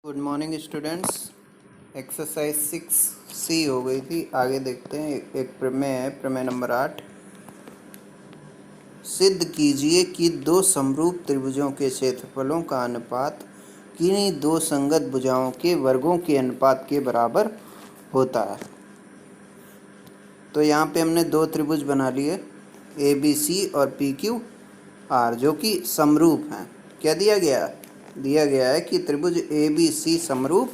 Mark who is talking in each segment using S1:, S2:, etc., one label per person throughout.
S1: Good morning students. Exercise 6C हो गई थी। आगे देखते हैं। एक प्रमेय है, प्रमेय नंबर 8। सिद्ध कीजिए कि दो समरूप त्रिभुजों के क्षेत्रफलों का अनुपात किन्हीं दो संगत भुजाओं के वर्गों के अनुपात के बराबर होता है। तो यहाँ पे हमने दो त्रिभुज बना लिए, ABC और PQR, जो कि समरूप हैं। क्या दिया गया है कि त्रिभुज ABC समरूप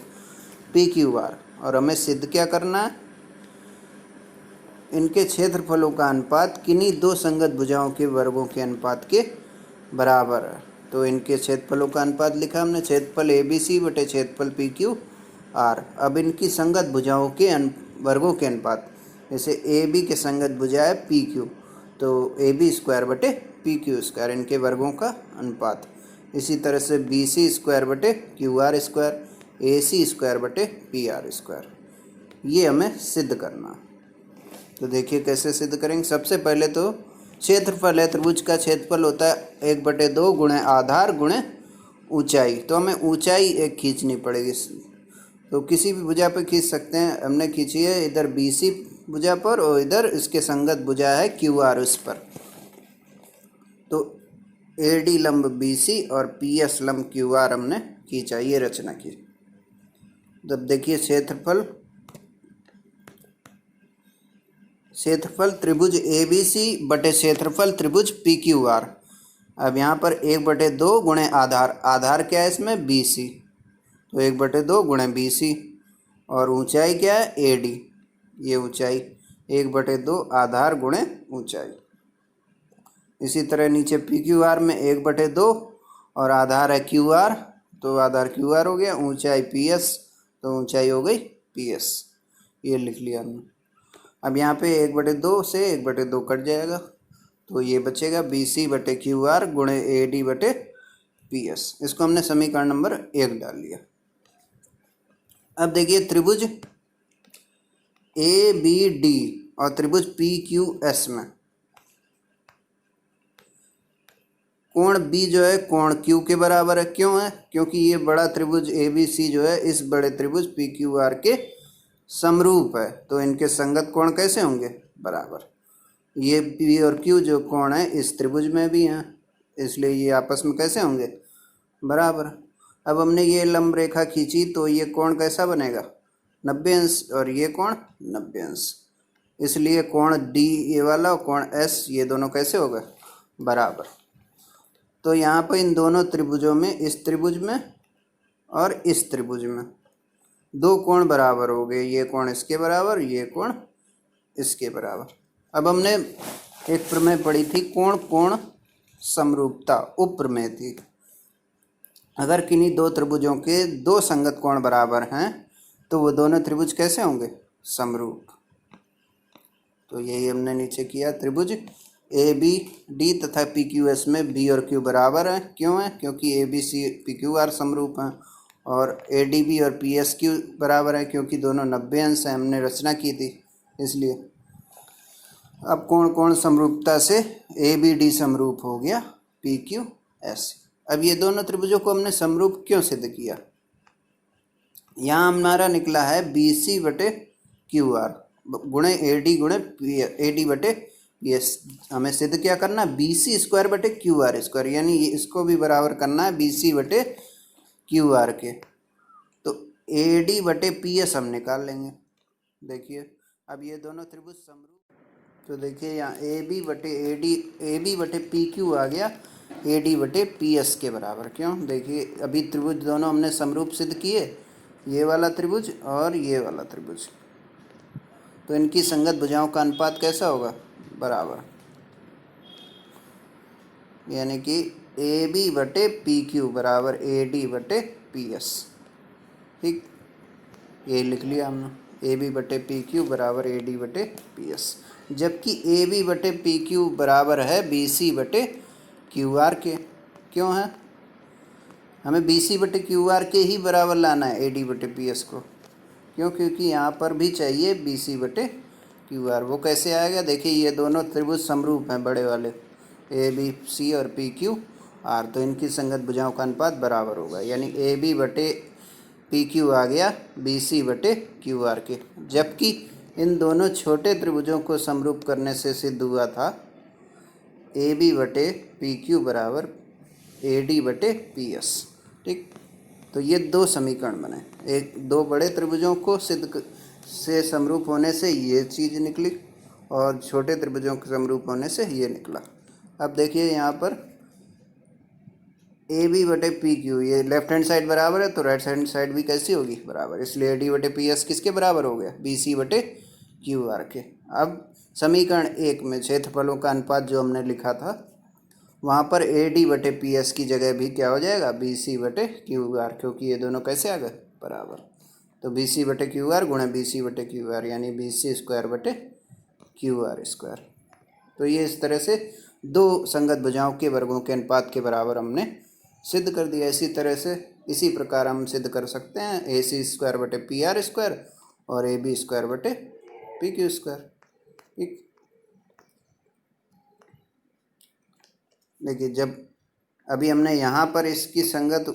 S1: PQR, और हमें सिद्ध क्या करना है, इनके क्षेत्रफलों का अनुपात किन्हीं दो संगत भुजाओं के वर्गों के अनुपात के बराबर है। तो इनके क्षेत्रफलों का अनुपात लिखा हमने, क्षेत्रफल ABC बटे क्षेत्रफल PQR। अब इनकी संगत भुजाओं के वर्गों के अनुपात, जैसे AB के संगत भुजा है PQ, तो AB स्क्वायर बटे PQ स्क्वायर, इनके वर्गों का अनुपात। इसी तरह से BC स्क्वायर बटे QR स्क्वायर, AC स्क्वायर बटे PR स्क्वायर, ये हमें सिद्ध करना। तो देखिए कैसे सिद्ध करेंगे। सबसे पहले तो क्षेत्रफल है, त्रिभुज का क्षेत्रफल होता है 1/2 गुणे आधार गुणे ऊंचाई। तो हमें ऊंचाई एक खींचनी पड़ेगी, तो किसी भी भुजा पर खींच सकते हैं। हमने खींची है इधर BC भुजा पर, और इधर इसके संगत भुजा है QR उस पर। तो AD लंब BC और PS लंब QR हमने खींचा, ये रचना की। तब देखिए क्षेत्रफल त्रिभुज ABC बटे क्षेत्रफल त्रिभुज PQR। अब यहाँ पर 1/2 गुणे आधार क्या है इसमें, BC, तो 1/2 गुणे BC, और ऊंचाई क्या है AD, ये ऊंचाई 1/2 आधार गुणे ऊंचाई। इसी तरह नीचे PQR में 1/2 और आधार है QR, तो आधार QR हो गया, ऊंचाई PS, तो ऊंचाई हो गई PS, ये लिख लिया हमने। अब यहाँ पे 1/2 से 1/2 कट जाएगा, तो ये बचेगा BC बटे QR गुणे AD बटे PS। इसको हमने समीकरण नंबर 1 डाल लिया। अब देखिए त्रिभुज ABD और त्रिभुज PQS में कोण B जो है कोण Q के बराबर है। क्यों है? क्योंकि ये बड़ा त्रिभुज ABC जो है इस बड़े त्रिभुज PQR के समरूप है। तो इनके संगत कोण कैसे होंगे, बराबर। ये P और Q जो कोण है इस त्रिभुज में भी हैं, इसलिए ये आपस में कैसे होंगे, बराबर। अब हमने ये लंब रेखा खींची, तो ये कोण कैसा बनेगा, 90 अंश, और ये कोण 90 अंश। इसलिए कोण D ये वाला और कोण S ये दोनों कैसे होगा, बराबर। तो यहाँ पर इन दोनों त्रिभुजों में, इस त्रिभुज में और इस त्रिभुज में दो कोण बराबर हो गए। ये कोण इसके बराबर, ये कोण इसके बराबर। अब हमने एक प्रमेय पढ़ी थी, कोण कोण समरूपता, उपप्रमेय थी। अगर किन्हीं दो त्रिभुजों के दो संगत कोण बराबर हैं तो वो दोनों त्रिभुज कैसे होंगे, समरूप। तो यही हमने नीचे किया। त्रिभुज ABD तथा PQS में B और Q बराबर हैं। क्यों है? क्योंकि ABC PQR समरूप हैं, और ADB और PSQ बराबर है क्योंकि दोनों 90 अंश हैं, हमने रचना की थी इसलिए। अब कोण कोण समरूपता से ABD समरूप हो गया PQS। अब ये दोनों त्रिभुजों को हमने समरूप क्यों सिद्ध किया, यहाँ हमारा निकला है BC बटे QR गुणे AD गुणे AD बटे PS। हमें सिद्ध क्या करना, BC स्क्वायर बटे QR स्क्वायर, यानी इसको भी बराबर करना है BC बटे QR के। तो AD बटे PS हम निकाल लेंगे। देखिए अब ये दोनों त्रिभुज समरूप, तो देखिए यहाँ AB बटे PQ आ गया AD बटे PS के बराबर। क्यों? देखिए अभी त्रिभुज दोनों हमने समरूप सिद्ध किए, ये वाला त्रिभुज और ये वाला त्रिभुज, तो इनकी संगत भुजाओं का अनुपात कैसा होगा, बराबर। यानी कि AB बटे PQ बराबर AD बटे PS। ठीक, ये लिख लिया हमने, AB बटे PQ बराबर AD बटे PS। जबकि AB बटे PQ बराबर है BC बटे QR के। क्यों है? हमें BC बटे QR के ही बराबर लाना है AD बटे PS को। क्यों? क्योंकि यहाँ पर भी चाहिए BC बटे QR। वो कैसे आएगा, देखिए ये दोनों त्रिभुज समरूप हैं, बड़े वाले ABC और PQR, तो इनकी संगत भुजाओं का अनुपात बराबर होगा। यानी AB बटे पी क्यू आ गया बी सी बटे क्यू आर के, जबकि इन दोनों छोटे त्रिभुजों को समरूप करने से सिद्ध हुआ था ए बी बटे पी क्यू बराबर ए डी बटे पी एस। ठीक, तो ये दो समीकरण बने, एक दो बड़े त्रिभुजों को से समरूप होने से ये चीज़ निकली और छोटे त्रिभुजों के समरूप होने से ये निकला। अब देखिए यहाँ पर ए बी बटे पी क्यू, ये लेफ्ट हैंड साइड बराबर है तो राइट हैंड साइड भी कैसी होगी, बराबर, इसलिए ए डी बटे पी एस किसके बराबर हो गया, बी सी बटे क्यू आर के। अब समीकरण 1 में क्षेत्रफलों का अनुपात जो हमने लिखा था वहाँ पर ए डी बटे पी एस की जगह भी क्या हो जाएगा, बी सी बटे क्यू आर, क्योंकि ये दोनों कैसे आ गए, बराबर। तो बी सी बटे क्यू आर गुणा बी सी बटे क्यू आर यानी बी सी स्क्वायर बटे क्यू आर स्क्वायर। तो ये इस तरह से दो संगत भुजाओं के वर्गों के अनुपात के बराबर हमने सिद्ध कर दिया। इसी तरह से इसी प्रकार हम सिद्ध कर सकते हैं ए सी स्क्वायर बटे पी आर स्क्वायर और ए बी स्क्वायर बटे पी क्यू स्क्वायर। ठीक, देखिए जब अभी हमने यहाँ पर इसकी संगत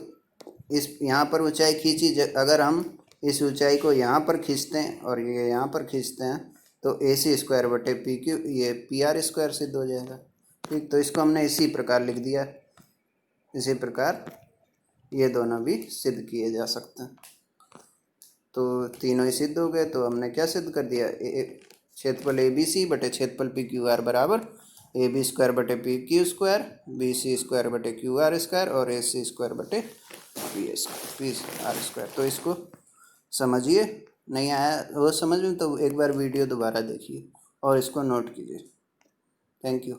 S1: इस यहाँ पर ऊंचाई खींची, अगर हम इस ऊंचाई को यहाँ पर खींचते हैं और ये यहाँ पर खींचते हैं तो ए सी स्क्वायर बटे पी क्यू ये पी आर स्क्वायर सिद्ध हो जाएगा। ठीक, तो इसको हमने इसी प्रकार लिख दिया। इसी प्रकार ये दोनों भी सिद्ध किए जा सकते हैं। तो तीनों ही सिद्ध हो गए, तो हमने क्या सिद्ध कर दिया, क्षेत्रफल ए बी सी बटे क्षेत्रफल पी क्यू आर बराबर ए बी स्क्वायर बटे P Q square, B C square बटे क्यू आर स्क्वायर और ए सी स्क्वायर बटे पी आर स्क्वायर। तो इसको समझिए, नहीं आया वो समझ में तो एक बार वीडियो दोबारा देखिए और इसको नोट कीजिए। Thank you.